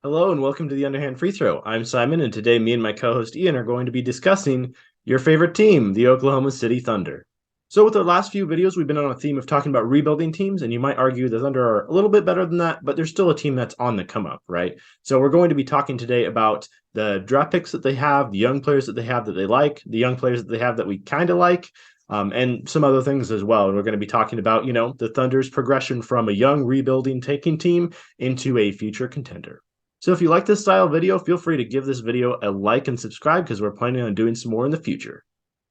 Hello and welcome to the Underhand Free Throw. I'm Simon, and today me and my co-host Ian are going to be discussing your favorite team, the Oklahoma City Thunder. So with our last few videos, we've been on a theme of talking about rebuilding teams, and you might argue the Thunder are a little bit better than that, but they're still a team that's on the come up, right? So we're going to be talking today about the draft picks that they have, the young players that they have that they like, the young players that they have that we kind of like, and some other things as well. And we're going to be talking about, the Thunder's progression from a young rebuilding taking team into a future contender. So if you like this style video, feel free to give this video a like and subscribe because we're planning on doing some more in the future.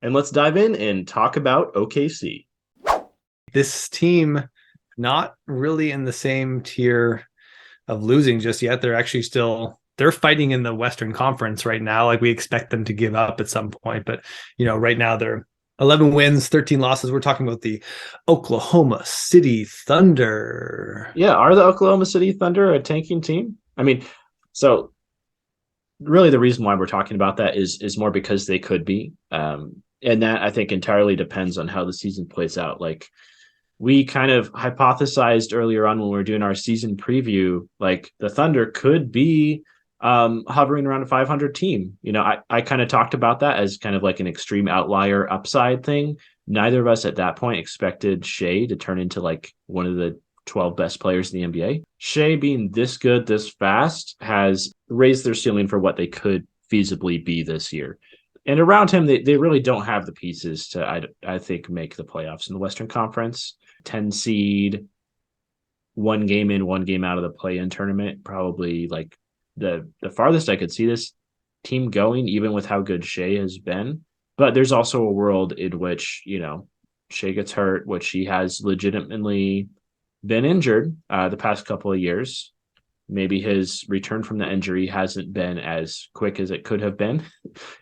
And let's dive in and talk about OKC. This team, not really in the same tier of losing just yet. They're actually they're fighting in the Western Conference right now. Like we expect them to give up at some point. But, right now they're 11 wins, 13 losses. We're talking about the Oklahoma City Thunder. Yeah, are the Oklahoma City Thunder a tanking team? So really the reason why we're talking about that is more because they could be. And that I think entirely depends on how the season plays out. Like we kind of hypothesized earlier on when we were doing our season preview, like the Thunder could be hovering around a 500 team. I kind of talked about that as kind of like an extreme outlier upside thing. Neither of us at that point expected Shai to turn into like one of the 12 best players in the NBA. Shai being this good, this fast has raised their ceiling for what they could feasibly be this year. And around him, they really don't have the pieces to, I think, make the playoffs in the Western Conference. 10 seed, one game in, one game out of the play-in tournament. Probably like the farthest I could see this team going, even with how good Shai has been. But there's also a world in which, Shai gets hurt, which he has legitimately been injured the past couple of years. Maybe his return from the injury hasn't been as quick as it could have been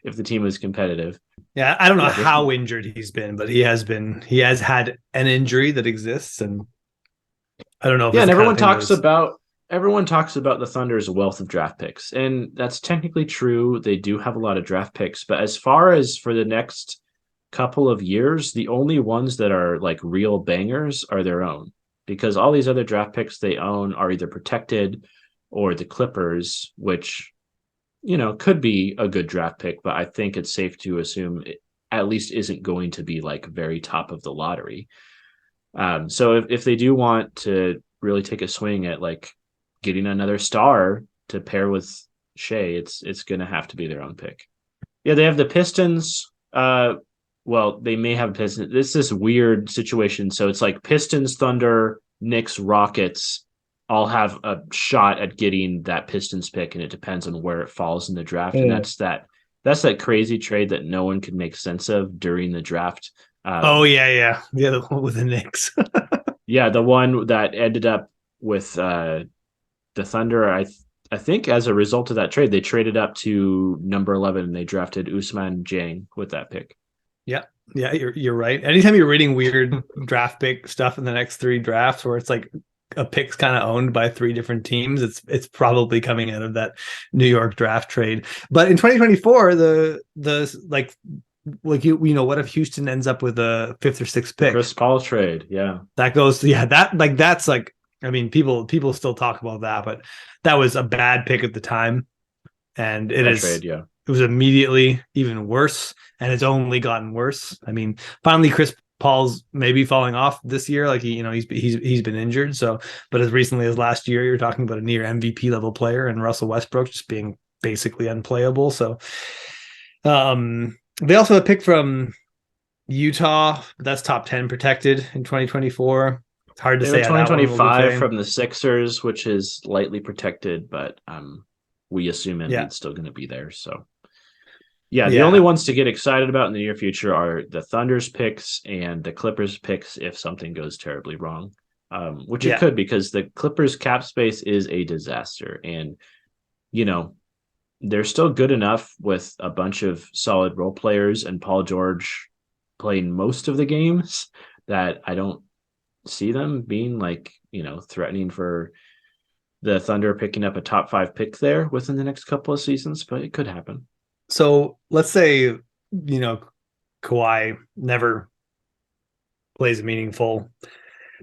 if the team was competitive. Yeah, I don't know how injured he's been, but he has had an injury that exists, and I don't know if and everyone talks about the Thunder's wealth of draft picks, and that's technically true. They do have a lot of draft picks, but as far as for the next couple of years, the only ones that are like real bangers are their own, because all these other draft picks they own are either protected or the Clippers, which, could be a good draft pick, but I think it's safe to assume it at least isn't going to be like very top of the lottery. So if they do want to really take a swing at like getting another star to pair with Shai, it's going to have to be their own pick. Yeah, they have the Pistons. Well, they may have Pistons. This is this weird situation. So it's like Pistons, Thunder, Knicks, Rockets all have a shot at getting that Pistons pick, and it depends on where it falls in the draft. And that's that crazy trade that no one could make sense of during the draft. The one with the Knicks. Yeah, the one that ended up with the Thunder. I think as a result of that trade, they traded up to number 11 and they drafted Ousmane Dieng with that pick. Yeah, you're right. Anytime you're reading weird draft pick stuff in the next three drafts, where it's like a pick's kind of owned by three different teams, it's probably coming out of that New York draft trade. But in 2024, the what if Houston ends up with a fifth or sixth pick? Chris Paul trade, yeah. That's like, I mean, people still talk about that, but that was a bad pick at the time, and it was immediately even worse, and it's only gotten worse. I mean, finally, Chris Paul's maybe falling off this year. Like he's been injured. So, but as recently as last year, you're talking about a near MVP level player and Russell Westbrook just being basically unplayable. So, they also have a pick from Utah, but that's top 10 protected in 2024. It's hard to say. 2025 from the Sixers, which is lightly protected, but we assume Embiid's still going to be there. So, the only ones to get excited about in the near future are the Thunder's picks and the Clippers picks if something goes terribly wrong, which it could, because the Clippers cap space is a disaster. And, they're still good enough with a bunch of solid role players and Paul George playing most of the games that I don't see them being like, threatening for the Thunder picking up a top 5 pick there within the next couple of seasons, but it could happen. So let's say, Kawhi never plays meaningful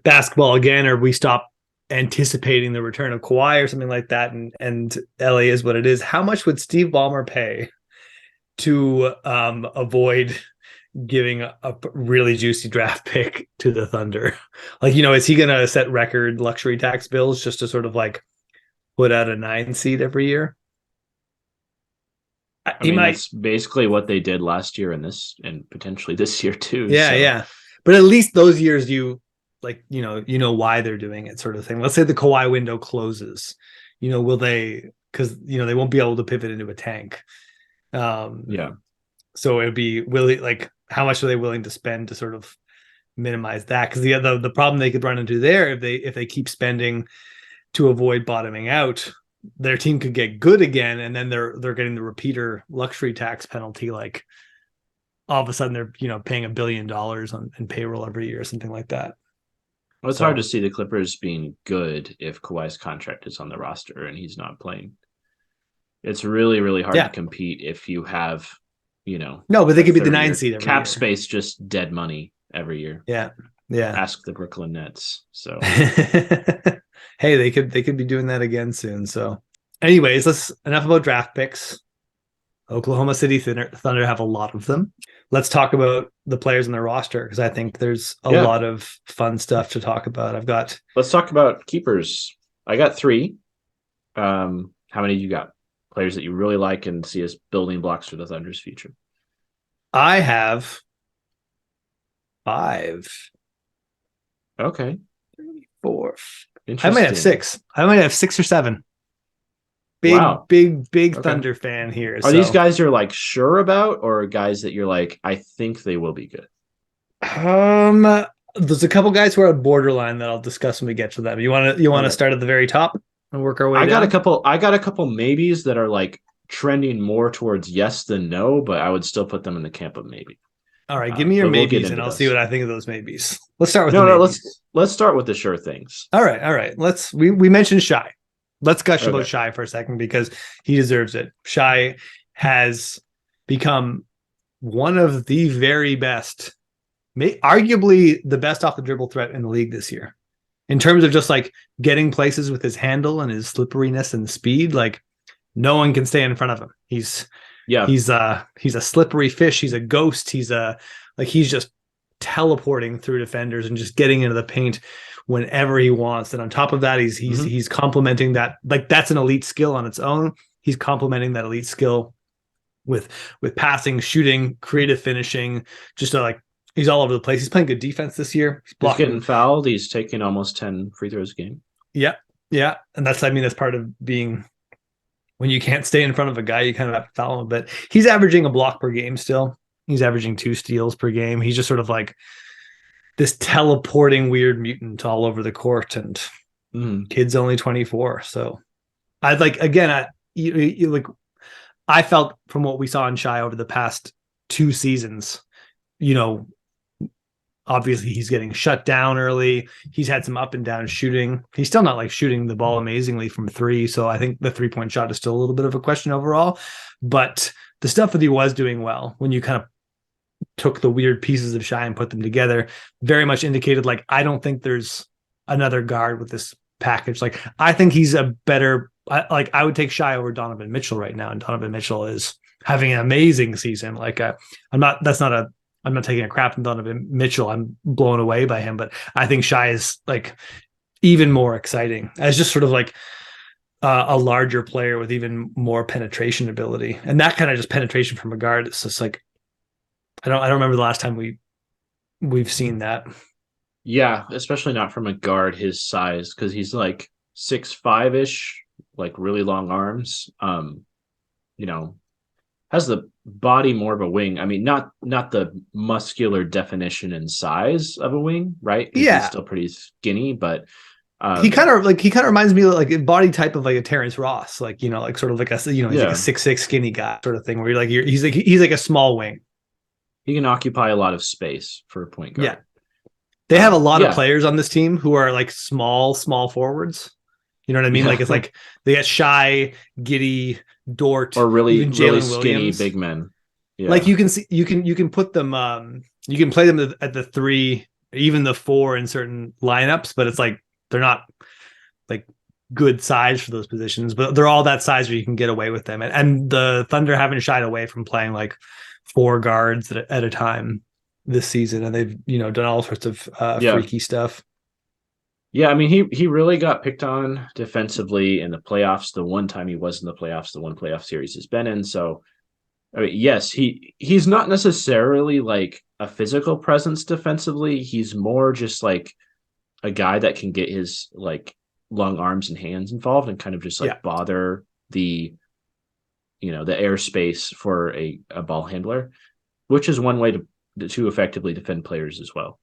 basketball again, or we stop anticipating the return of Kawhi or something like that, and LA is what it is. How much would Steve Ballmer pay to avoid giving a really juicy draft pick to the Thunder? Like, is he going to set record luxury tax bills just to sort of like put out a 9 seed every year? I mean, that's basically what they did last year and potentially this year too. Yeah, so. Yeah. But at least those years you why they're doing it, sort of thing. Let's say the Kawhi window closes. Will they, because they won't be able to pivot into a tank. Yeah. So it'd be how much are they willing to spend to sort of minimize that? Because the problem they could run into there, if they keep spending to avoid bottoming out, their team could get good again, and then they're getting the repeater luxury tax penalty. Like all of a sudden they're paying $1 billion in payroll every year or something like that. Well, it's hard to see the Clippers being good if Kawhi's contract is on the roster and he's not playing. It's really, really hard to compete if you have, No, but they could be the 9 seed every cap year. Space, just dead money every year. Yeah. Ask the Brooklyn Nets. So hey, they could be doing that again soon. So anyways, enough about draft picks. Oklahoma City Thunder have a lot of them. Let's talk about the players in their roster, because I think there's a lot of fun stuff to talk about. Let's talk about keepers. I got 3. How many you got? Players that you really like and see as building blocks for the Thunder's future. I have 5. Okay. 3, 4. I might have 6. I might have 6 or 7. Big Thunder fan here. Are these guys you're like sure about, or guys that you're like, I think they will be good? There's a couple guys who are borderline that I'll discuss when we get to them. You want to start at the very top and work our way down? I got a couple maybes that are like trending more towards yes than no, but I would still put them in the camp of maybe. All right, give me your maybes and I'll see what I think of those maybes. Let's start with let's start with the sure things. All right. We mentioned Shai. Let's gush about Shai for a second, because he deserves it. Shai has become one of the very best, arguably the best off the dribble threat in the league this year, in terms of just like getting places with his handle and his slipperiness and speed. Like no one can stay in front of him. He's a slippery fish. He's a ghost. He's just teleporting through defenders and just getting into the paint whenever he wants. And on top of that, he's complementing that. Like that's an elite skill on its own. He's complementing that elite skill with passing, shooting, creative finishing. Just he's all over the place. He's playing good defense this year. He's getting fouled. He's taking almost 10 free throws a game. Yeah. And that's part of being, when you can't stay in front of a guy, you kind of have to foul him. But he's averaging a block per game still. He's averaging 2 steals per game. He's just sort of like this teleporting weird mutant all over the court, and kid's only 24. So I felt from what we saw in Shai over the past 2 seasons, obviously he's getting shut down early. He's had some up and down shooting. He's still not shooting the ball amazingly from 3. So I think the 3-point shot is still a little bit of a question overall, but the stuff that he was doing well, when you kind of took the weird pieces of Shai and put them together, very much indicated I don't think there's another guard with this package. I think he's a better, I would take Shai over Donovan Mitchell right now, and Donovan Mitchell is having an amazing season. I'm not taking a crap on Donovan Mitchell. I'm blown away by him, but I think Shai is even more exciting as just sort of a larger player with even more penetration ability, and that kind of just penetration from a guard. It's just I don't remember the last time we've seen that. Yeah, especially not from a guard his size, because he's 6'5"-ish, really long arms. Has the body more of a wing. I mean, not the muscular definition and size of a wing, right? Yeah, he's still pretty skinny, but he kind of reminds me of a body type of a Terrence Ross, sort of he's like a 6'6" skinny guy sort of thing, where he's like a small wing. He can occupy a lot of space for a point guard. Yeah. They have a lot of players on this team who are small forwards. You know what I mean? It's they got Shai, Giddey, Dort, or really skinny big men. Yeah. You can put them, you can play them at the 3, even the 4 in certain lineups, but it's they're not like good size for those positions, but they're all that size where you can get away with them. And the Thunder haven't shied away from playing like 4 guards at a time this season, and they've done all sorts of freaky stuff. Yeah, I mean he really got picked on defensively in the playoffs. The one time he was in the playoffs, the one playoff series he's been in. So I mean, yes, he's not necessarily like a physical presence defensively. He's more just like a guy that can get his like long arms and hands involved and kind of just like bother the the airspace for a ball handler, which is one way to effectively defend players as well.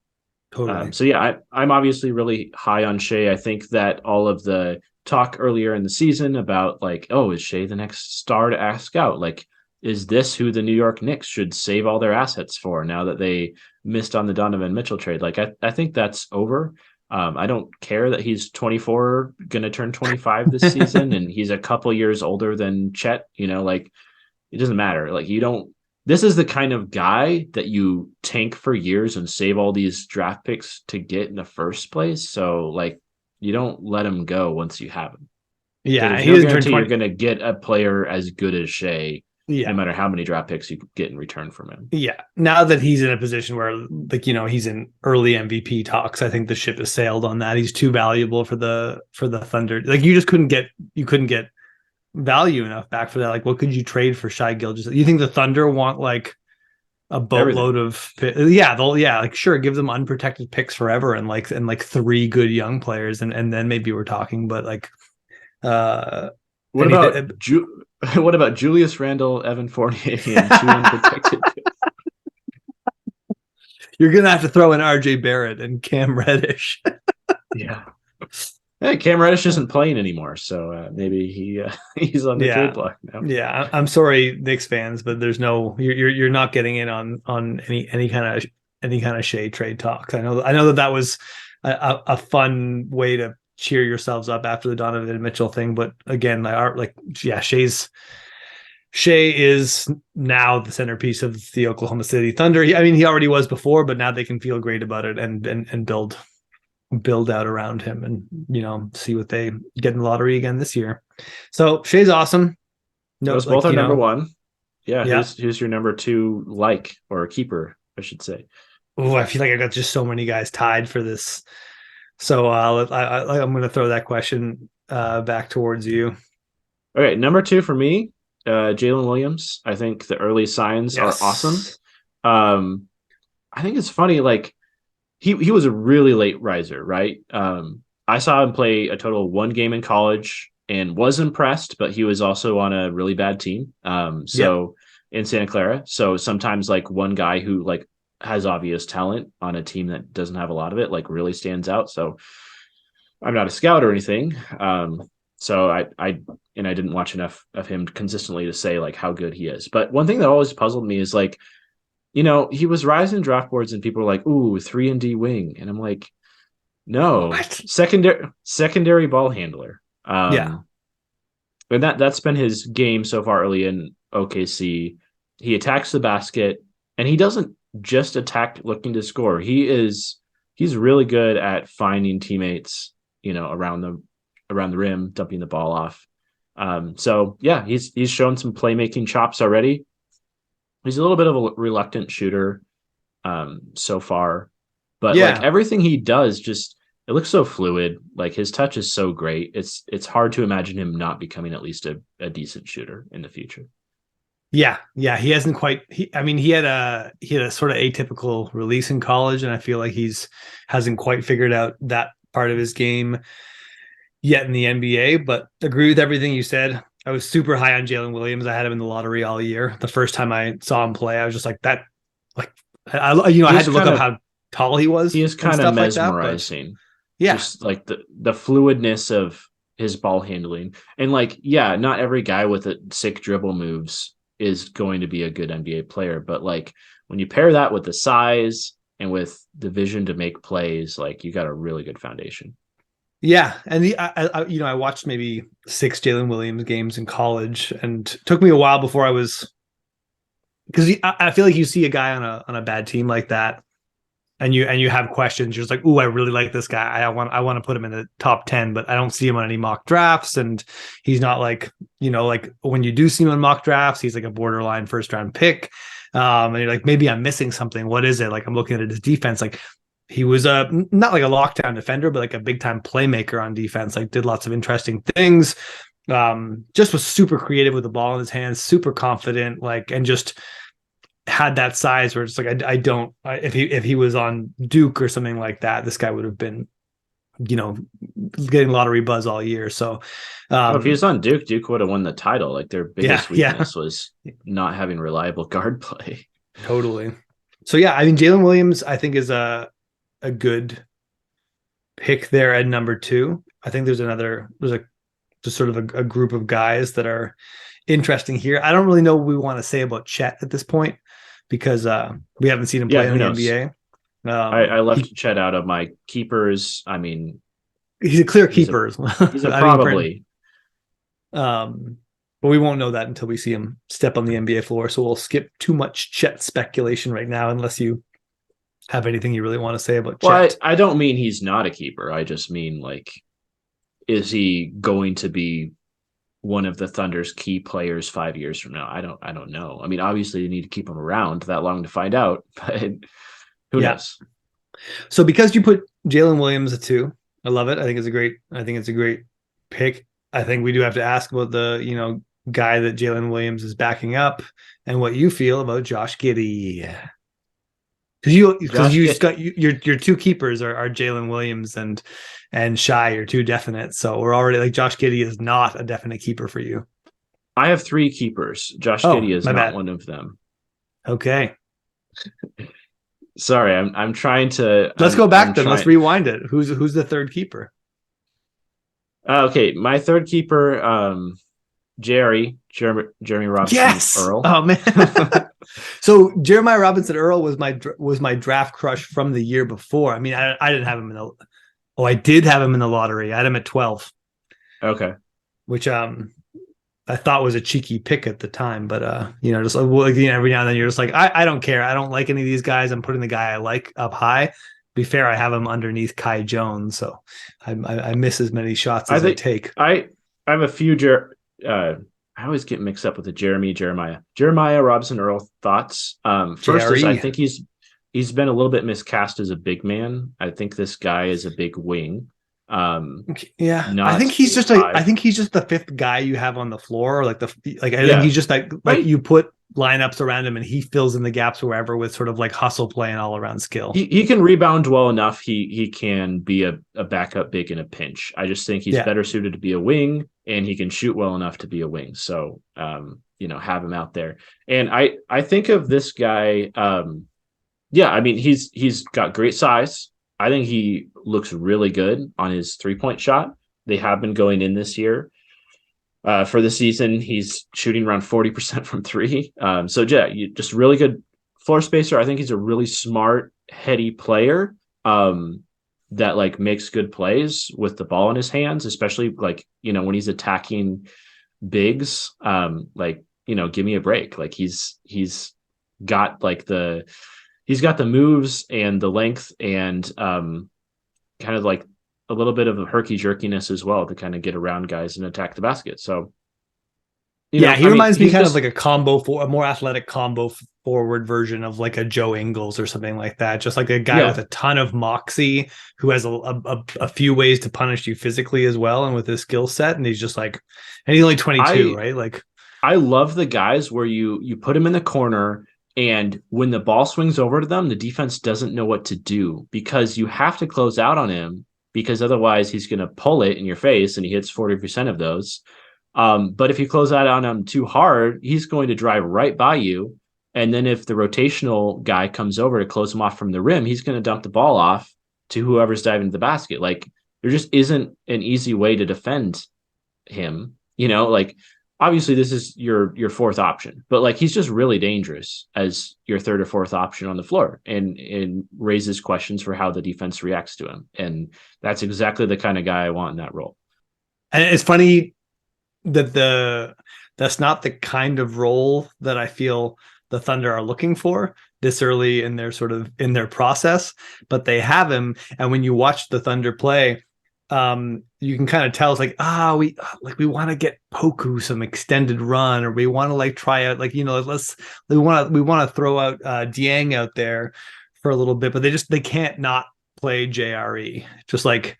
Totally. So yeah, I'm obviously really high on Shai. I think that all of the talk earlier in the season about like, oh, is Shai the next star to ask out? Like, is this who the New York Knicks should save all their assets for now that they missed on the Donovan Mitchell trade? Like, I think that's over. I don't care that he's 24, going to turn 25 this season, and he's a couple years older than Chet. Like it doesn't matter. Like you don't. This is the kind of guy that you tank for years and save all these draft picks to get in the first place. So like you don't let him go once you have him. Yeah, there's no guarantee you're going to get a player as good as Shai. No matter how many draft picks you get in return from him. Yeah. Now that he's in a position where like, he's in early MVP talks, I think the ship has sailed on that. He's too valuable for the Thunder. Like you couldn't get value enough back for that. Like what could you trade for Shai Gilgeous? You think the Thunder want like a boatload of like sure, give them unprotected picks forever and like 3 good young players and then maybe we're talking, but like what about Julius Randle, Evan Fournier, and 2 unprotected picks? You're gonna have to throw in RJ Barrett and Cam Reddish. Yeah. Hey, Cam Reddish isn't playing anymore, so maybe he's on the trade block now. Yeah, I'm sorry, Knicks fans, but there's no you're not getting in on any kind of Shai trade talks. I know that was a fun way to cheer yourselves up after the Donovan Mitchell thing, but again, Shai is now the centerpiece of the Oklahoma City Thunder. I mean, he already was before, but now they can feel great about it and build out around him and see what they get in the lottery again this year. So Shai's awesome. No, those both are number 1. Yeah. Who's your number 2 or keeper, I should say. Oh, I feel like I got just so many guys tied for this. So I'm going to throw that question back towards you. All right, number 2 for me, Jalen Williams. I think the early signs are awesome. I think it's funny, like he was a really late riser, right? I saw him play a total of 1 game in college and was impressed, but he was also on a really bad team. In Santa Clara. So sometimes like one guy who like has obvious talent on a team that doesn't have a lot of it, like really stands out. So I'm not a scout or anything. So I didn't watch enough of him consistently to say like how good he is. But one thing that always puzzled me is like, he was rising draft boards and people were like, ooh, 3-and-D wing. And I'm like, no, what? secondary ball handler. And that's been his game so far early in OKC. He attacks the basket and he doesn't just attack looking to score. He's really good at finding teammates, around the rim, dumping the ball off. So yeah, he's shown some playmaking chops already. He's a little bit of a reluctant shooter so far, but like everything he does it looks so fluid. Like his touch is so great. It's hard to imagine him not becoming at least a decent shooter in the future. Yeah. He hasn't quite. He had a sort of atypical release in college, and I feel like hasn't quite figured out that part of his game yet in the NBA. But agree with everything you said. I was super high on Jalen Williams. I had him in the lottery all year. The first time I saw him play, I was just like that. Like I had to look up how tall he was. He is kind of mesmerizing. Like that, just like the fluidness of his ball handling, and like not every guy with sick dribble moves is going to be a good NBA player, but like when you pair that with the size and with the vision to make plays, like you got a really good foundation. Yeah, and I watched maybe 6 Jalen Williams games in college, and it took me a while before because I feel like you see a guy on a bad team like that, and you have questions, you're just like, ooh, I really like this guy. I want to put him in the top 10, but I don't see him on any mock drafts. And he's not like, like when you do see him on mock drafts, he's like a borderline first round pick. And you're like, maybe I'm missing something. What is it? Like, I'm looking at his defense. Like, he was not like a lockdown defender, but like a big time playmaker on defense, like did lots of interesting things. Just was super creative with the ball in his hands, super confident, like, and just had that size where it's like, if he was on Duke or something like that, this guy would have been, getting lottery buzz all year. So if he was on Duke, Duke would have won the title. Like their biggest weakness yeah. was not having reliable guard play. Totally. So yeah, I mean, Jalen Williams, I think, is a good pick there at number 2. I think there's just sort of a group of guys that are interesting here. I don't really know what we want to say about Chet at this point because we haven't seen him play in the NBA. I left Chet out of my keepers. I mean, he's a clear keeper. He's a probably. But we won't know that until we see him step on the NBA floor. So we'll skip too much Chet speculation right now, unless you have anything you really want to say about Chet. Well, I don't mean he's not a keeper. I just mean, like, is he going to be one of the Thunder's key players 5 years from now? I don't know. I mean, obviously you need to keep him around that long to find out, but who knows? So because you put Jalen Williams at 2, I love it. I think it's a great pick. I think we do have to ask about the, guy that Jalen Williams is backing up and what you feel about Josh Giddey. Because your 2 keepers are Jalen Williams and Shai, your 2 definite. So we're already like, Josh Giddey is not a definite keeper for you. I have 3 keepers. Josh Giddey is not one of them. Okay. Sorry, I'm trying to. Let's go back then. Let's rewind it. Who's the 3rd keeper? Okay, my 3rd keeper, Jeremy Robinson. Yes. Earl. Oh man. So Jeremiah Robinson Earl was my draft crush from the year before. I mean, I didn't have him I did have him in the lottery. I had him at 12. Okay. Which I thought was a cheeky pick at the time, but just every now and then you're just like, I don't care. I don't like any of these guys. I'm putting the guy I like up high. To be fair, I have him underneath Kai Jones, so I miss as many shots as I take. I have a few. I always get mixed up with the Jeremiah Robinson Earl thoughts. First is I think he's been a little bit miscast as a big man. I think this guy is a big wing. I think he's just the 5th guy you have on the floor, I think he's just like you put lineups around him and he fills in the gaps wherever with sort of like hustle play and all around skill. He can rebound well enough. He can be a backup big in a pinch. I just think he's better suited to be a wing, and he can shoot well enough to be a wing. So have him out there. And I think of this guy. I mean, he's got great size. I think he looks really good on his 3-point shot. They have been going in this year. For the season, he's shooting around 40% from 3. Just really good floor spacer. I think he's a really smart, heady player that like makes good plays with the ball in his hands, especially when he's attacking bigs. Give me a break. Like he's got the moves and the length and kind of like a little bit of a herky jerkiness as well to kind of get around guys and attack the basket. So, he reminds me kind of like a more athletic combo forward version of like a Joe Ingles or something like that. Just like a guy with a ton of moxie who has a few ways to punish you physically as well. And with his skill set, and he's only 22, right? Like, I love the guys where you put him in the corner, and when the ball swings over to them, the defense doesn't know what to do because you have to close out on him, because otherwise he's going to pull it in your face, and he hits 40% of those. But if you close out on him too hard, he's going to drive right by you. And then if the rotational guy comes over to close him off from the rim, he's going to dump the ball off to whoever's diving to the basket. Like, there just isn't an easy way to defend him. Obviously this is your 4th option, but like, he's just really dangerous as your 3rd or 4th option on the floor, and raises questions for how the defense reacts to him. And that's exactly the kind of guy I want in that role. And it's funny that that's not the kind of role that I feel the Thunder are looking for, this early in their process, but they have him. And when you watch the Thunder play, you can kind of tell it's like, we want to get Poku some extended run, or we want to like try out, like, we want to throw out Dieng out there for a little bit, but they can't not play JRE. Just like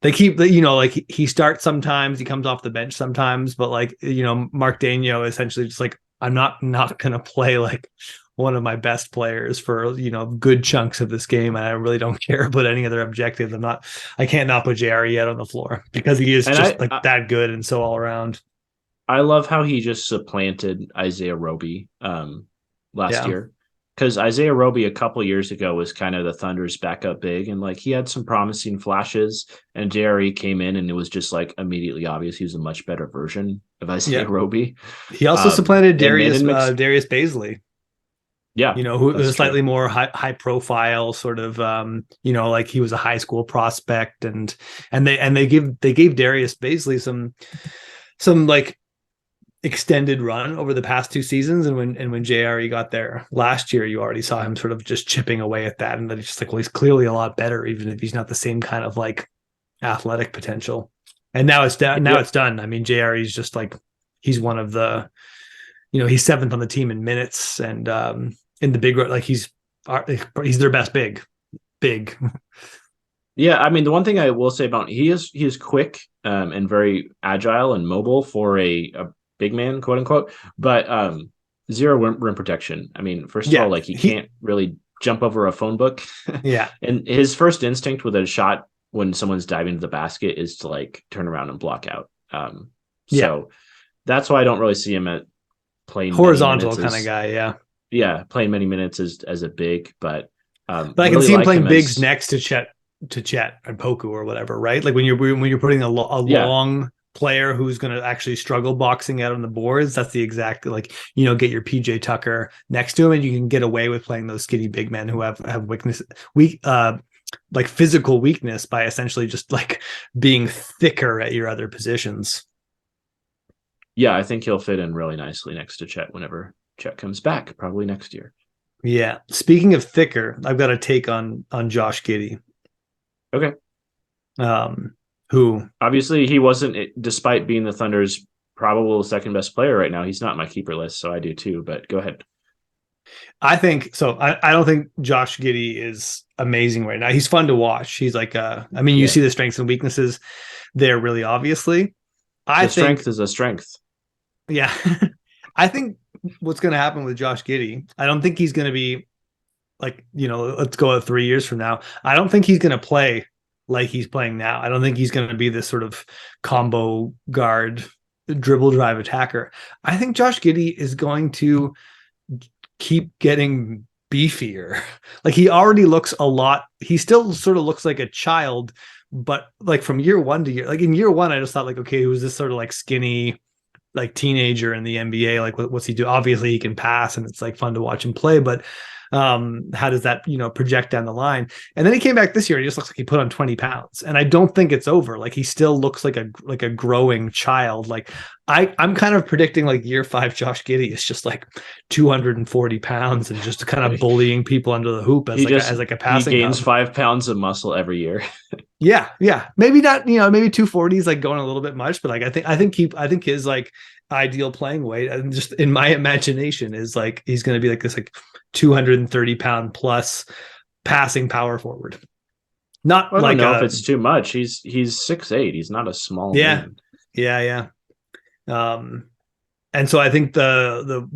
they keep like he starts sometimes, he comes off the bench sometimes, but like, Mark Daigneault essentially just like, I'm not gonna play like one of my best players for good chunks of this game, and I really don't care about any other objective. I can't not put JRE yet on the floor because he is that good and so all around. I love how he just supplanted Isaiah Roby last year, because Isaiah Roby a couple years ago was kind of the Thunder's backup big, and like he had some promising flashes, and JRE came in and it was just like immediately obvious he was a much better version of Isaiah Roby. He also supplanted Darius Bazley. Yeah, who was slightly more high profile, sort of, like he was a high school prospect, and they gave Darius Bazley some like extended run over the past 2 seasons, and when JRE got there last year, you already saw him sort of just chipping away at that, and then it's just like, well, he's clearly a lot better, even if he's not the same kind of like athletic potential. And now it's done. It's done. I mean, JRE is just like, he's one of the, he's 7th on the team in minutes, and in the big, like he's their best big. Yeah, I mean, the one thing I will say about he is quick and very agile and mobile for a big man, quote unquote, but zero rim protection. I mean, first of all, like he can't really jump over a phone book. Yeah, and his first instinct with a shot when someone's diving to the basket is to like turn around and block out. So that's why I don't really see him at playing horizontal kind of guy. Yeah, playing many minutes as a big, but I can see him playing bigs next to Chet and Poku or whatever, right? Like when you're putting a long player who's going to actually struggle boxing out on the boards, that's the exact, like, get your PJ Tucker next to him, and you can get away with playing those skinny big men who have like physical weakness by essentially just like being thicker at your other positions. Yeah, I think he'll fit in really nicely next to Chet whenever Chet comes back, probably next year. Yeah. Speaking of thicker, I've got a take on Josh Giddey. Okay. Who obviously he wasn't, despite being the Thunder's probable second best player right now, he's not my keeper list, so I do too, but go ahead. I think so. I don't think Josh Giddey is amazing right now. He's fun to watch. He's like, you see the strengths and weaknesses there really obviously. Strength is a strength. Yeah. I think what's going to happen with Josh Giddey, I don't think he's going to be like, let's go at 3 years from now. I don't think he's going to play like he's playing now. I don't think he's going to be this sort of combo guard, dribble drive attacker. I think Josh Giddey is going to keep getting beefier. Like he already looks a lot. He still sort of looks like a child, but like from year one to year, like in year one, I just thought like, okay, he was this sort of like skinny, like teenager in the NBA. Like what's he do? Obviously he can pass and it's like fun to watch him play, but how does that project down the line? And then he came back this year and he just looks like he put on 20 pounds, and I don't think it's over. Like he still looks like a growing child. Like I'm kind of predicting like year 5 Josh Giddey is just like 240 pounds and just kind of bullying people under the hoop as a passing. He gains 5 pounds of muscle every year. yeah maybe not, maybe 240 is like going a little bit much, but like I think his like ideal playing weight, and just in my imagination, is like he's going to be like this like 230 pound plus passing power forward. Not I don't know if it's too much. He's 6'8". He's not a small man. Yeah. And so I think the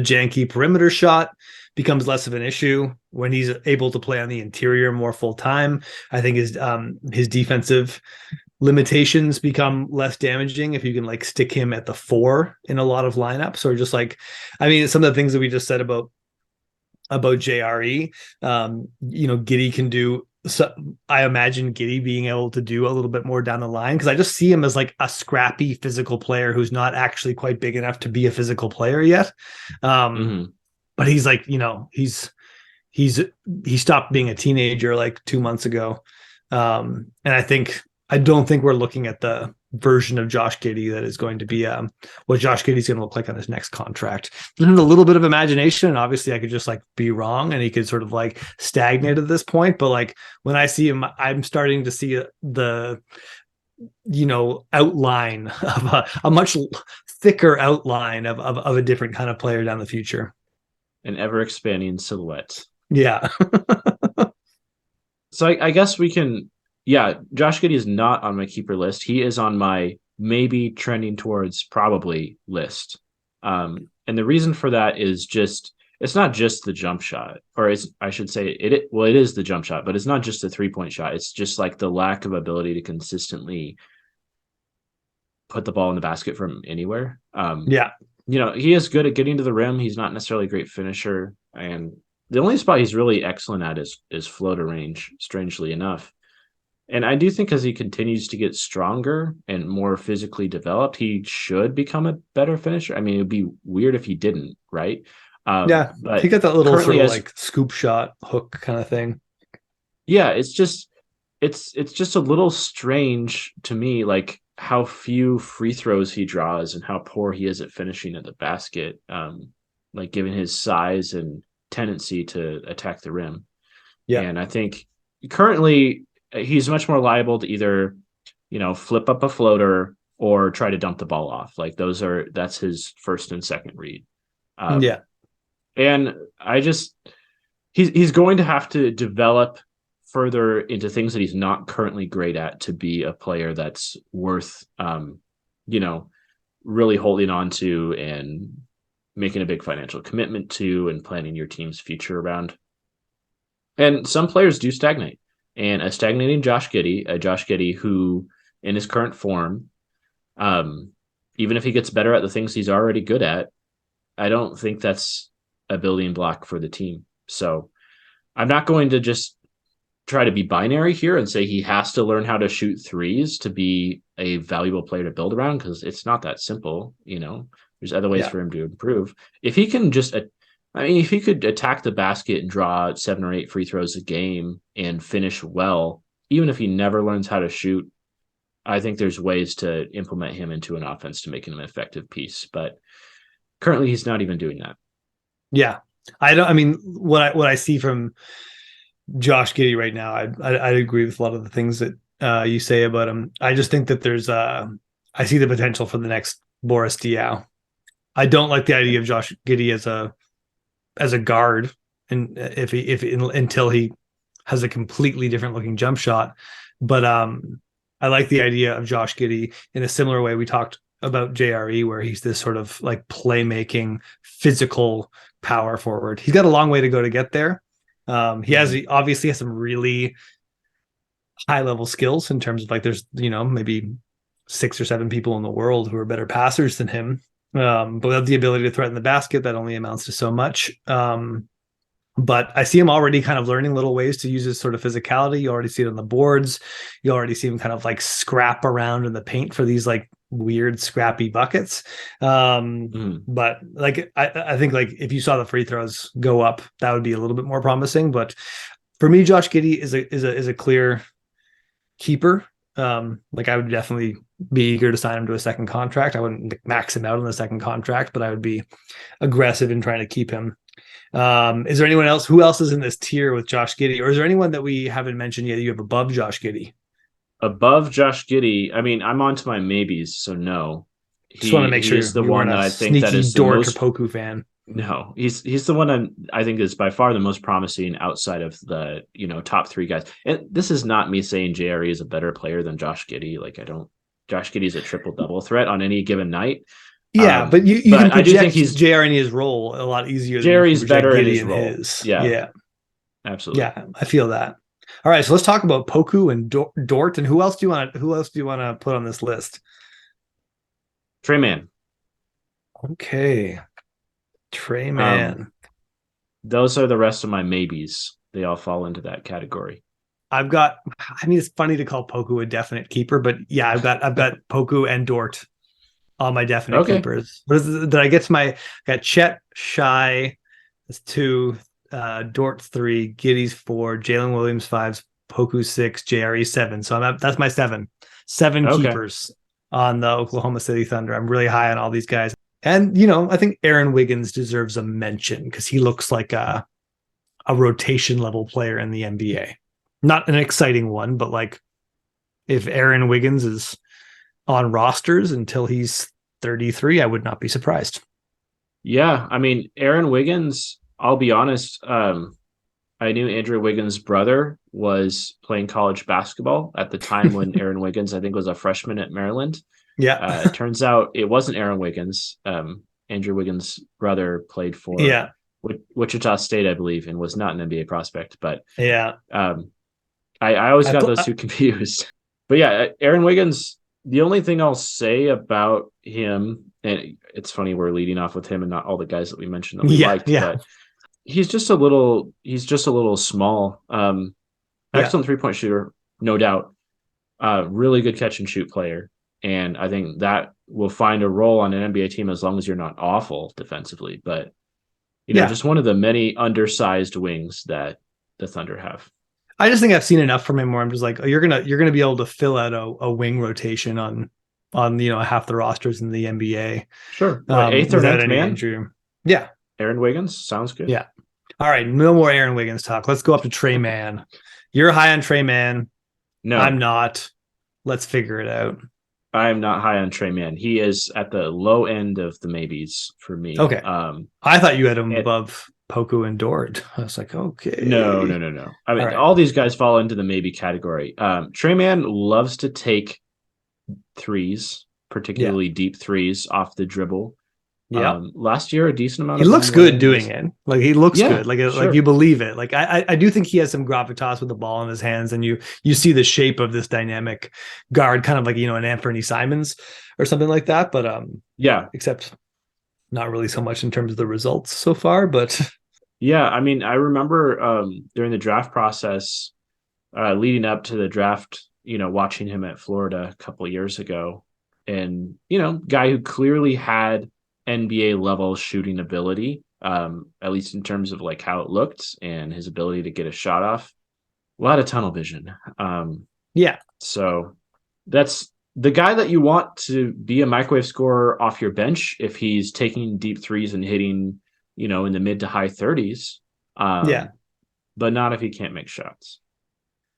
janky perimeter shot becomes less of an issue when he's able to play on the interior more full time. I think his defensive limitations become less damaging if you can like stick him at the 4 in a lot of lineups, or just like, I mean, some of the things that we just said about JRE, Giddey can do. So I imagine Giddey being able to do a little bit more down the line, because I just see him as like a scrappy physical player who's not actually quite big enough to be a physical player yet. But he's like, he stopped being a teenager like 2 months ago. And I don't think we're looking at the version of Josh Giddey that is going to be what Josh Giddey's going to look like on his next contract. There's a little bit of imagination, and obviously I could just like be wrong, and he could sort of like stagnate at this point. But like when I see him, I'm starting to see the outline of a much thicker outline of a different kind of player down the future. An ever expanding silhouette. Yeah. So I guess we can. Yeah, Josh Giddey is not on my keeper list. He is on my maybe trending towards probably list. And the reason for that is just it's not just the jump shot, or I should say it is the jump shot, but it's not just the 3-point shot. It's just like the lack of ability to consistently put the ball in the basket from anywhere. He is good at getting to the rim. He's not necessarily a great finisher, and the only spot he's really excellent at is floater range, strangely enough. And I do think as he continues to get stronger and more physically developed, he should become a better finisher. I mean, it would be weird if he didn't, right? But he got that little sort of like scoop shot hook kind of thing. Yeah, it's just a little strange to me, like how few free throws he draws and how poor he is at finishing at the basket, like given his size and tendency to attack the rim. Yeah. And I think currently he's much more liable to either, flip up a floater or try to dump the ball off. Like that's his first and second read. And he's going to have to develop further into things that he's not currently great at to be a player that's worth, really holding on to and making a big financial commitment to and planning your team's future around. And some players do stagnate. And a stagnating Josh Giddey who, in his current form, even if he gets better at the things he's already good at, I don't think that's a building block for the team. So I'm not going to just try to be binary here and say he has to learn how to shoot threes to be a valuable player to build around, because it's not that simple. There's other ways for him to improve. If he can if he could attack the basket and draw 7 or 8 free throws a game and finish well, even if he never learns how to shoot, I think there's ways to implement him into an offense to make him an effective piece. But currently he's not even doing that. Yeah. What I see from Josh Giddey right now, I agree with a lot of the things that you say about him. I just think that there's I see the potential for the next Boris Diaw. I don't like the idea of Josh Giddey as a guard, and until he has a completely different looking jump shot. But I like the idea of Josh Giddey in a similar way we talked about JRE, where he's this sort of like playmaking, physical power forward. He's got a long way to go to get there. He obviously has some really high level skills in terms of like there's maybe 6 or 7 people in the world who are better passers than him. But without the ability to threaten the basket, that only amounts to so much. But I see him already kind of learning little ways to use his sort of physicality. You already see it on the boards. You already see him kind of like scrap around in the paint for these like weird scrappy buckets. But like I think like if you saw the free throws go up, that would be a little bit more promising. But for me, Josh Giddey is a clear keeper. Like I would definitely be eager to sign him to a second contract. I wouldn't max him out on the second contract, but I would be aggressive in trying to keep him. Is there anyone else? Who else is in this tier with Josh Giddey? Or is there anyone that we haven't mentioned yet that you have above Josh Giddey? Above Josh Giddey, I'm on to my maybes, so no. Just want to make sure he's the one that I think that is the most Poku fan. No, he's the one I think is by far the most promising outside of the top 3 guys. And this is not me saying JRE is a better player than Josh Giddey. Like Josh Giddey is a triple double threat on any given night. Yeah, but you can project, I do think he's JR in his role a lot easier. JRE's better in his role. Yeah, absolutely. Yeah, I feel that. All right, so let's talk about Poku and Dort, and who else do you want to put on this list? Trey Mann. Okay, Trey Mann. Those are the rest of my maybes. They all fall into that category. It's funny to call Poku a definite keeper, but yeah, I've got Poku and Dort on my definite keepers. Did I get to got Chet, Shai, that's 2, Dort 3, Giddey's 4, Jalen Williams 5, Poku 6, JRE 7. So that's my 7 keepers. on the Oklahoma City Thunder. I'm really high on all these guys. And, you know, I think Aaron Wiggins deserves a mention because he looks like a rotation level player in the NBA. Not an exciting one, but like if Aaron Wiggins is on rosters until he's 33, I would not be surprised. Yeah, I mean, Aaron Wiggins, I'll be honest, I knew Andrew Wiggins' brother was playing college basketball at the time when Aaron Wiggins, I think, was a freshman at Maryland. Yeah. It turns out it wasn't Aaron Wiggins. Andrew Wiggins' brother played for Wichita State, I believe, and was not an NBA prospect. But yeah, I always got those two confused. But yeah, Aaron Wiggins, the only thing I'll say about him, and it's funny we're leading off with him and not all the guys that we mentioned that we liked, but he's just a little small. Excellent 3-point shooter, no doubt. Really good catch and shoot player. And I think that will find a role on an NBA team as long as you're not awful defensively. But you know, just one of the many undersized wings that the Thunder have. I just think I've seen enough from him where I'm just like, oh, you're gonna be able to fill out a wing rotation on half the rosters in the NBA. Sure, eighth or ninth man. Injury. Yeah, Aaron Wiggins sounds good. Yeah. All right, no more Aaron Wiggins talk. Let's go up to Trey Mann. You're high on Trey Mann. No, I'm not. Let's figure it out. I'm not high on Trey Mann. He is at the low end of the maybes for me. Okay. I thought you had him above Poku and Dort. I was like, okay. No. I mean, all these guys fall into the maybe category. Trey Mann loves to take threes, particularly deep threes off the dribble. Yeah. Last year, a decent amount. He looks good doing it. Like he looks good. Like like you believe it. Like I do think he has some gravitas with the ball in his hands, and you see the shape of this dynamic guard, kind of like an Anthony Simons or something like that. But except not really so much in terms of the results so far. But yeah, I mean, I remember during the draft process, leading up to the draft, watching him at Florida a couple of years ago, and guy who clearly had NBA level shooting ability, at least in terms of like how it looked and his ability to get a shot off. A lot of tunnel vision. So that's the guy that you want to be a microwave scorer off your bench if he's taking deep threes and hitting, in the mid to high 30s. But not if he can't make shots.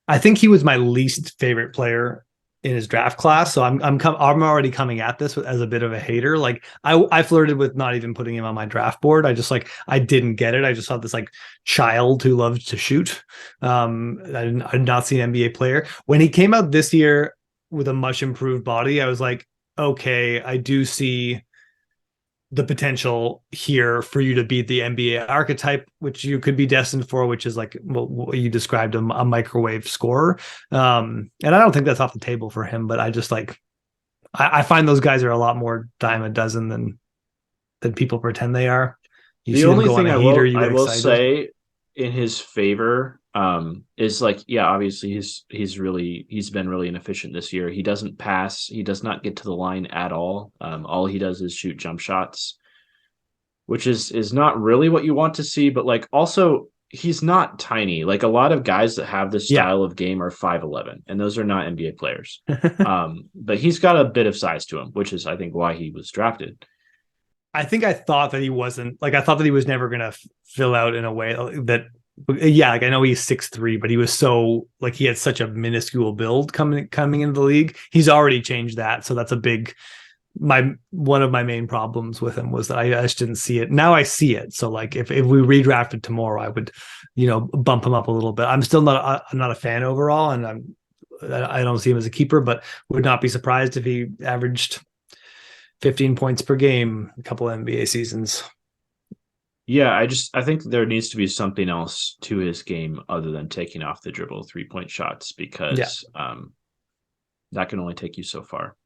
I think he was my least favorite player in his draft class, so I'm already coming at this as a bit of a hater. Like I flirted with not even putting him on my draft board. I didn't get it. I just saw this like child who loved to shoot. I did not see an NBA player. When he came out this year with a much improved body, I was like, okay, I do see the potential here for you to beat the NBA archetype, which you could be destined for, which is like what you described, a microwave scorer. And I don't think that's off the table for him, but I just I find those guys are a lot more dime a dozen than people pretend they are. The only thing I will say in his favor is obviously he's been really inefficient this year. He doesn't pass. He does not get to the line at all. All he does is shoot jump shots, which is not really what you want to see. But also he's not tiny. Like a lot of guys that have this style of game are 5'11", and those are not NBA players. But he's got a bit of size to him, which is I think why he was drafted. I think I thought that he wasn't I thought that he was never going to fill out in a way that. I know he's 6'3", but he was so he had such a minuscule build coming into the league. He's already changed that, so that's a big one of my main problems with him was that I just didn't see it. Now I see it. So if we redrafted tomorrow, I would bump him up a little bit. I'm still not a fan overall, and I don't see him as a keeper, but would not be surprised if he averaged 15 points per game a couple of NBA seasons. Yeah, I think there needs to be something else to his game other than taking off the dribble 3-point shots because that can only take you so far.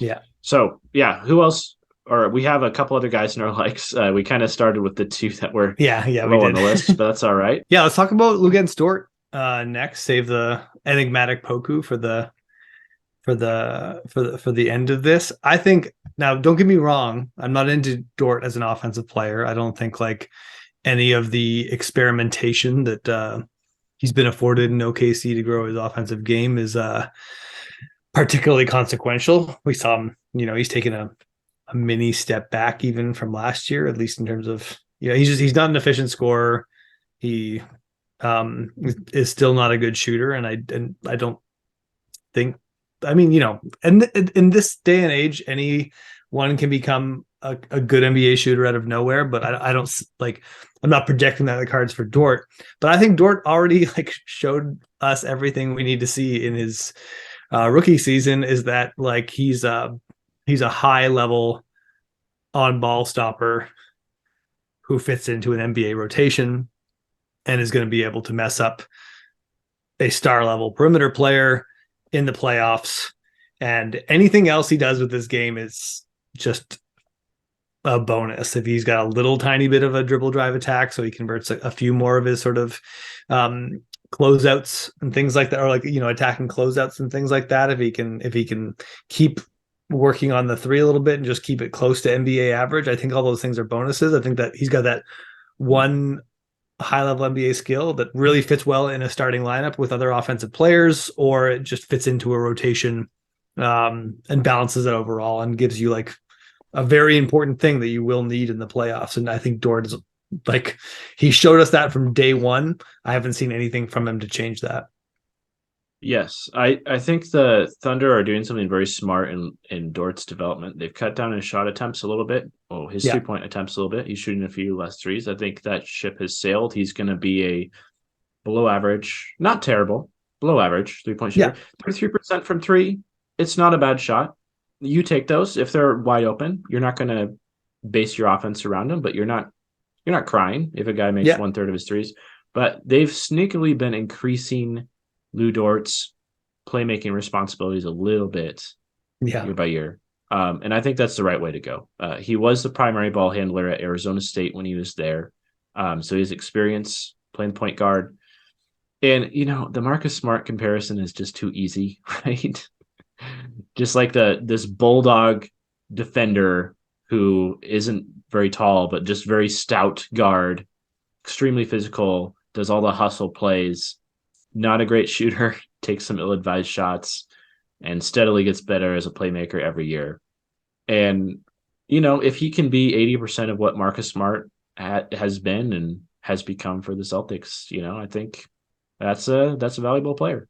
Yeah. So, who else? Or we have a couple other guys in our likes. We kind of started with the two that were low on the list, but that's all right. Yeah, let's talk about Luguentz Dort next. Save the enigmatic Poku for the end of this. I think now, don't get me wrong, I'm not into Dort as an offensive player. I don't think any of the experimentation that he's been afforded in OKC to grow his offensive game is particularly consequential. We saw him, he's taken a mini step back even from last year, at least in terms of, he's not an efficient scorer. He is still not a good shooter, and I don't think, and in this day and age, anyone can become a good NBA shooter out of nowhere. But I don't like. I'm not projecting that the cards for Dort, but I think Dort already like showed us everything we need to see in his rookie season. Is that like he's a high level on ball stopper who fits into an NBA rotation and is going to be able to mess up a star level perimeter player in the playoffs. And anything else he does with this game is just a bonus. If he's got a little tiny bit of a dribble drive attack, so he converts a few more of his sort of closeouts and things like that, or like, attacking closeouts and things like that. If he can keep working on the three a little bit and just keep it close to NBA average, I think all those things are bonuses. I think that he's got that one high level NBA skill that really fits well in a starting lineup with other offensive players, or it just fits into a rotation and balances it overall and gives you like a very important thing that you will need in the playoffs. And I think Dort is like, he showed us that from day one. I haven't seen anything from him to change that. Yes, I think the Thunder are doing something very smart in Dort's development. They've cut down his shot attempts a little bit. Oh, his 3-point attempts a little bit. He's shooting a few less threes. I think that ship has sailed. He's going to be a below average, not terrible, below average 3-point shooter. 33% from three. It's not a bad shot. You take those if they're wide open. You're not going to base your offense around them, but you're not crying if a guy makes 1/3 of his threes. But they've sneakily been increasing Lou Dort's playmaking responsibilities a little bit year by year. And I think that's the right way to go. He was the primary ball handler at Arizona State when he was there. So his experience playing point guard. And, the Marcus Smart comparison is just too easy, right? Just like this bulldog defender who isn't very tall, but just very stout guard, extremely physical, does all the hustle plays. Not a great shooter, takes some ill-advised shots, and steadily gets better as a playmaker every year. And, if he can be 80% of what Marcus Smart has been and has become for the Celtics, I think that's a valuable player.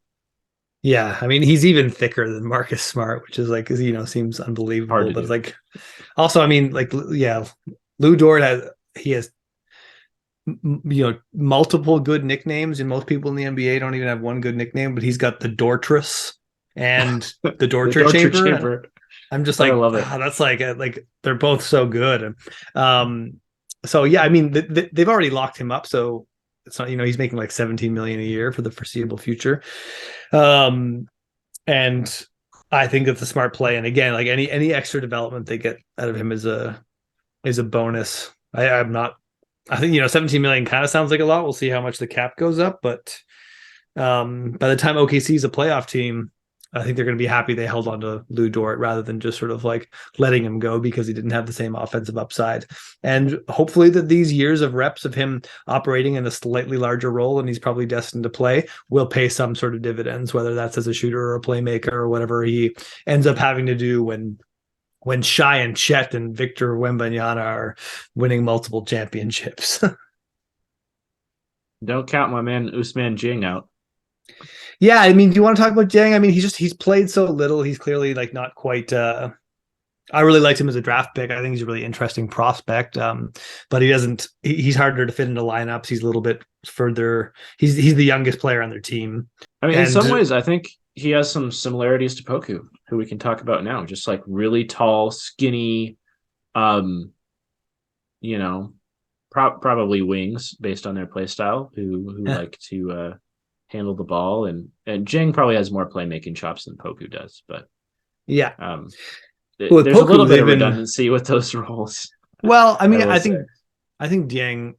Yeah, I mean, he's even thicker than Marcus Smart, which is like, seems unbelievable. But it's like, also, I mean, like, Lou Dort has multiple good nicknames, and most people in the NBA don't even have one good nickname, but he's got the Dortress and the Dorture Chamber. I'm just like, I love it. That's like they're both so good. So yeah, I mean, they've already locked him up, so it's not, he's making like 17 million a year for the foreseeable future. And I think it's a smart play. And again, like any extra development they get out of him is a bonus. I think 17 million kind of sounds like a lot. We'll see how much the cap goes up, but by the time OKC is a playoff team, I think they're going to be happy they held on to Lou Dort rather than just sort of like letting him go because he didn't have the same offensive upside. And hopefully that these years of reps of him operating in a slightly larger role, and he's probably destined to play, will pay some sort of dividends, whether that's as a shooter or a playmaker or whatever he ends up having to do when Shai and Chet and Victor Wembanyama are winning multiple championships. Don't count my man Ousmane Dieng out. Yeah, I mean, do you want to talk about Dieng? I mean, he's played so little. He's clearly like not quite. I really liked him as a draft pick. I think he's a really interesting prospect. But he doesn't. He's harder to fit into lineups. He's a little bit further. He's the youngest player on their team. I mean, in some ways, I think he has some similarities to Poku, who we can talk about now. Just like really tall, skinny, probably wings based on their play style, who like to handle the ball, and Dieng probably has more playmaking chops than Poku does, but yeah, there's Poku, a little bit of redundancy with those roles. Well, I mean, I think Dieng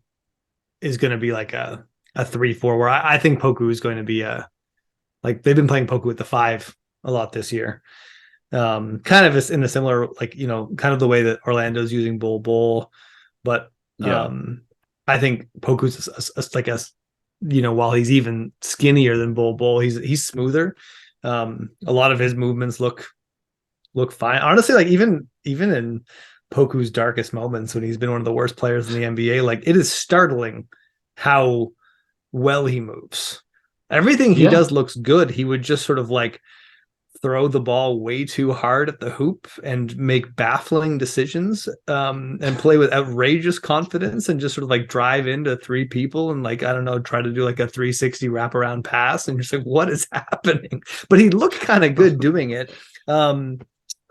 is going to be like a 3-4, where I think Poku is going to be like they've been playing Poku at the 5 a lot this year. Kind of in a similar, like, kind of the way that Orlando's using Bol, but I think Poku's like while he's even skinnier than Bol, he's smoother. A lot of his movements look fine. Honestly, like even in Poku's darkest moments when he's been one of the worst players in the NBA, like it is startling how well he moves. Everything he Yeah. does looks good. He would just sort of like throw the ball way too hard at the hoop and make baffling decisions, and play with outrageous confidence and just sort of like drive into three people and like, I don't know, try to do like a 360 wraparound pass. And you're just like, what is happening? But he looked kind of good doing it.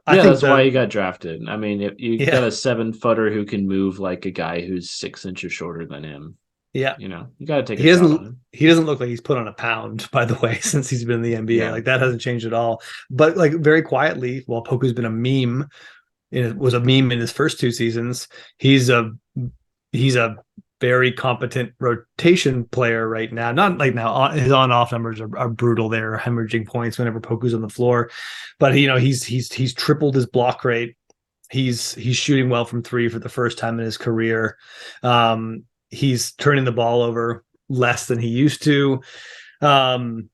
I Yeah, think that's why he got drafted. I mean, if you got yeah, a 7-footer who can move like a guy who's 6 inches shorter than him, yeah. you got to take a He shot on doesn't him. he doesn't look like he's put on a pound, by the way, since he's been in the NBA. Yeah. Like that hasn't changed at all. But like very quietly, while Poku's been a meme, it was a meme in his first 2 seasons. He's a he's a very competent rotation player right now. Not like now his on off numbers are brutal. They're hemorrhaging points whenever Poku's on the floor, but he's tripled his block rate. He's shooting well from three for the first time in his career. He's turning the ball over less than he used to, and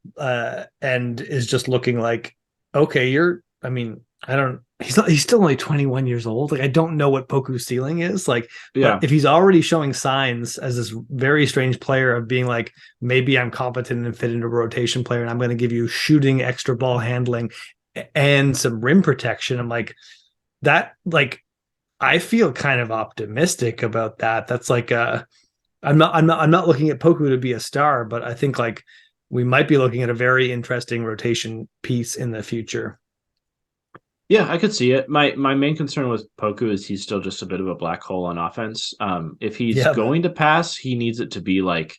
is just looking like, okay, I mean, I don't. He's still only 21 years old. Like I don't know what Poku's ceiling is. Like, but Yeah. if he's already showing signs as this very strange player of being like, maybe I'm competent and fit into a rotation player, and I'm going to give you shooting, extra ball handling, and some rim protection. I'm like that. Like I feel kind of optimistic about that. That's like I'm not looking at Poku to be a star, but I think like we might be looking at a very interesting rotation piece in the future. Yeah, I could see it. My main concern with Poku is he's still just a bit of a black hole on offense. If he's Yeah, going to pass, he needs it to be like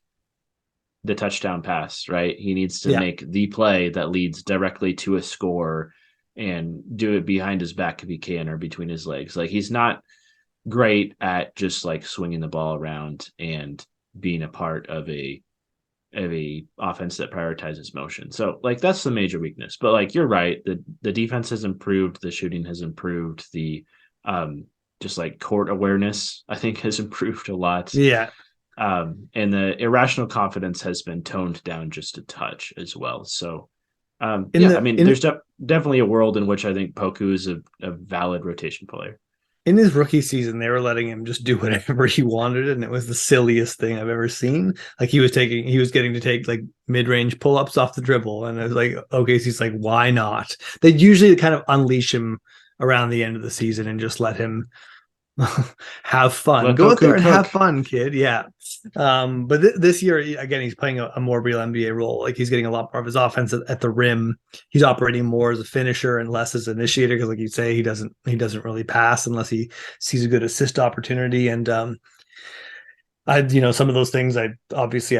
the touchdown pass, right? He needs to yeah, make the play that leads directly to a score and do it behind his back if he can or between his legs. Like he's not great at just like swinging the ball around and being a part of a offense that prioritizes motion. So like that's the major weakness. But like you're right, the defense has improved, the shooting has improved, the just like court awareness I think has improved a lot. yeah. And the irrational confidence has been toned down just a touch as well. So In yeah, I the mean, there's definitely a world in which I think Poku is a valid rotation player. in his rookie season, they were letting him just do whatever he wanted, and it was the silliest thing I've ever seen. Like he was getting to take like mid range pull ups off the dribble, and I was like, okay, so he's like, why not? They usually kind of unleash him around the end of the season and just let him have fun. Let Go out there Poku and have cook. fun, kid. Yeah. But this year, again, he's playing a more real NBA role. Like he's getting a lot more of his offense at the rim. He's operating more as a finisher and less as an initiator. Because, like you say, he doesn't really pass unless he sees a good assist opportunity. And some of those things I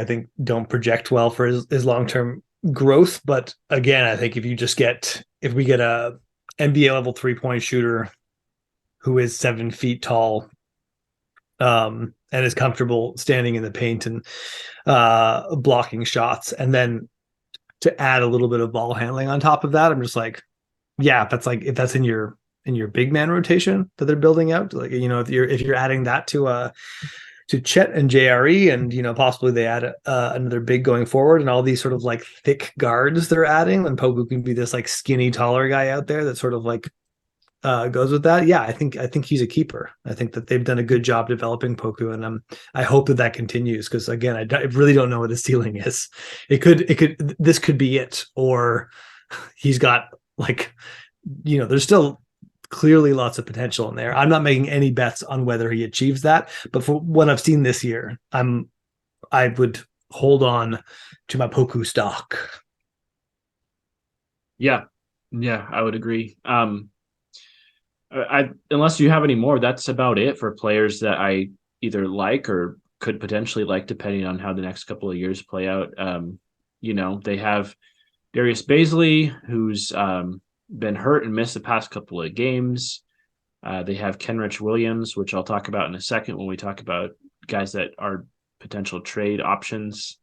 think don't project well for his long term growth. But again, I think if we get a NBA level 3-point shooter who is 7 feet tall, and is comfortable standing in the paint and blocking shots. And then to add a little bit of ball handling on top of that, I'm just like, yeah, that's like if that's in your big man rotation that they're building out, like if you're adding that to Chet and JRE, and possibly they add another big going forward, and all these sort of like thick guards they're adding, then Poku can be this like skinny taller guy out there that sort of like goes with that. Yeah, I think he's a keeper. I think that they've done a good job developing Poku, and I hope that continues because again, I really don't know what his ceiling is. This could be it, or he's got like there's still clearly lots of potential in there. I'm not making any bets on whether he achieves that, but for what I've seen this year, I would hold on to my Poku stock. Yeah, yeah, I would agree. I unless you have any more, that's about it for players that I either like or could potentially like, depending on how the next couple of years play out. They have Darius Baisley, who's been hurt and missed the past couple of games. They have Kenrich Williams, which I'll talk about in a second when we talk about guys that are potential trade options.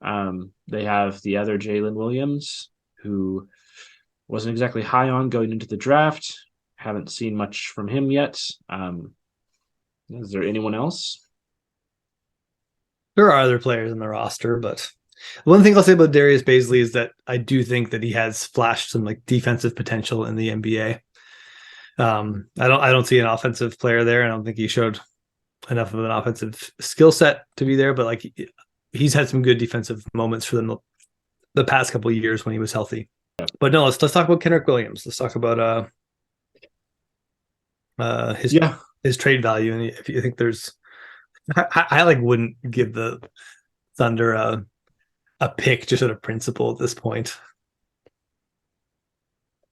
They have the other Jalen Williams, who wasn't exactly high on going into the draft. Haven't seen much from him yet. Is there anyone else? There are other players in the roster, but One thing I'll say about Darius Baisley is that I do think that he has flashed some like defensive potential in the NBA. I don't see an offensive player there. I don't think he showed enough of an offensive skill set to be there, but like he's had some good defensive moments for them the past couple of years when he was healthy. But no, let's talk about Kenrich Williams. Let's talk about his trade value. And if you think there's, I like wouldn't give the Thunder a pick just out of principle at this point.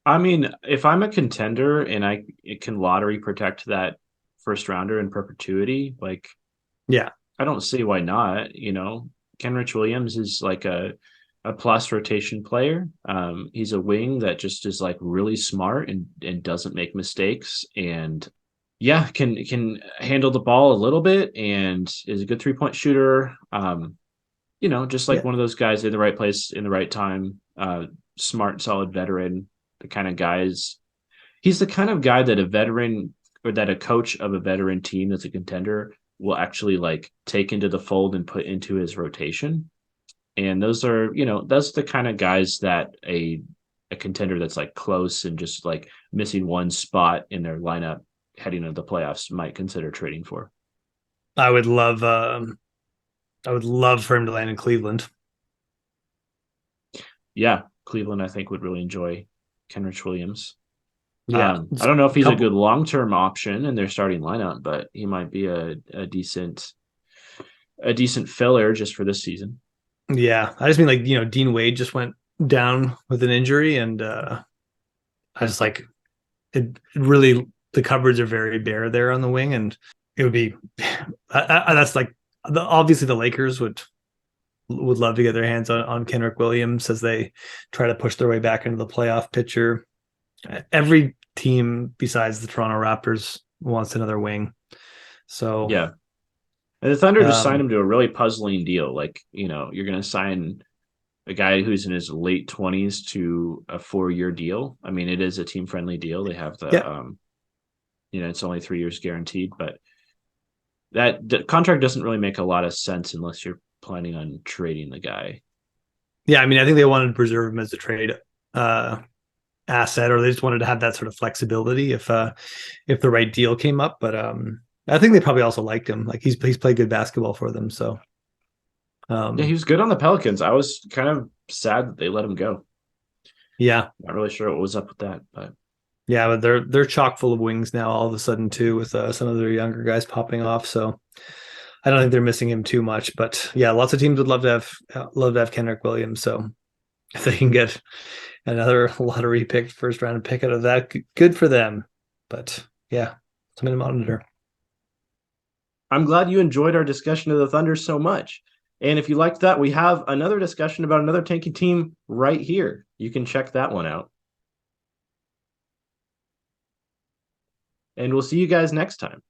I mean, if I'm a contender and it can lottery protect that first rounder in perpetuity, like, yeah, I don't see why not. Kenrich Williams is like a plus rotation player. He's a wing that just is like really smart and doesn't make mistakes, and can handle the ball a little bit and is a good 3-point shooter. Just like one of those guys in the right place in the right time. Smart, solid veteran. The kind of guys. He's the kind of guy that a veteran or that a coach of a veteran team that's a contender will actually like take into the fold and put into his rotation. And those are, that's the kind of guys that a contender that's like close and just like missing one spot in their lineup heading into the playoffs might consider trading for. I would love for him to land in Cleveland. Yeah, Cleveland, I think, would really enjoy Kenrich Williams. Yeah, I don't know if he's a good long-term option in their starting lineup, but he might be a decent filler just for this season. Yeah, I just mean like Dean Wade just went down with an injury, and I just like it. Really, the cupboards are very bare there on the wing, and it would be that's like obviously the Lakers would love to get their hands on Kenrich Williams as they try to push their way back into the playoff picture. Every team besides the Toronto Raptors wants another wing. So yeah. And the Thunder just signed him to a really puzzling deal. Like, you're going to sign a guy who's in his late 20s to a 4-year deal. I mean, it is a team-friendly deal. They have the, it's only 3 years guaranteed, but that contract doesn't really make a lot of sense unless you're planning on trading the guy. Yeah, I mean, I think they wanted to preserve him as a trade asset, or they just wanted to have that sort of flexibility if the right deal came up. But I think they probably also liked him. Like he's played good basketball for them. So he was good on the Pelicans. I was kind of sad that they let him go. Yeah, not really sure what was up with that, but yeah, but they're chock full of wings now all of a sudden too, with some of their younger guys popping off. So I don't think they're missing him too much. But yeah, lots of teams would love to have Kenrich Williams. So if they can get another lottery pick, first round pick out of that, good for them. But yeah, something to monitor. I'm glad you enjoyed our discussion of the Thunder so much. And if you liked that, we have another discussion about another tanking team right here. You can check that one out. And we'll see you guys next time.